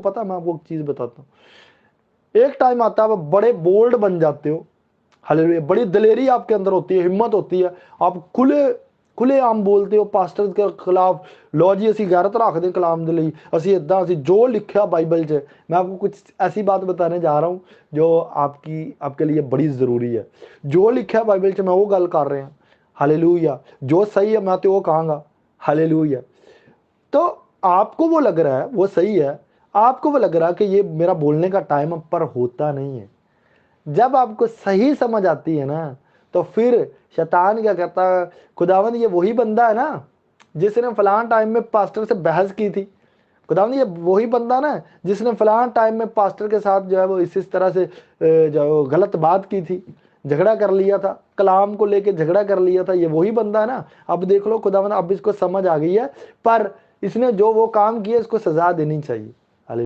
पता है, मैं आपको एक चीज बताता हूँ। एक टाइम आता है आप बड़े बोल्ड बन जाते हो, हालेलुया, बड़ी दिलेरी आपके अंदर होती है, हिम्मत होती है, आप खुले आम बोलते हो पास्टर के खिलाफ। लो जी असी गैरत रखते कलाम के लिए, असी इदा असी जो लिखा बाइबल च। मैं आपको कुछ ऐसी बात बताने जा रहा हूँ जो आपके लिए बड़ी ज़रूरी है। जो लिखा बाइबल च मैं वो गल कर रहा, हालेलुया। जो सही है मैं तो वो कहूँगा, हालेलुया। तो आपको वो लग रहा है वो सही है, आपको वो लग रहा है कि ये मेरा बोलने का टाइम है, पर होता नहीं है। जब आपको सही समझ आती है ना, तो फिर शैतान क्या कहता है, खुदावंद ये वही बंदा है ना जिसने फलान टाइम में पास्टर से बहस की थी। खुदावंद ये वही बंदा ना जिसने फलान टाइम में पास्टर के साथ जो है वो इस तरह से जो गलत बात की थी, झगड़ा कर लिया था, कलाम को लेके झगड़ा कर लिया था। ये वही बंदा है ना। अब देख लो खुदावंद अब इसको समझ आ गई है, पर इसने जो वो काम किया इसको सजा देनी चाहिए।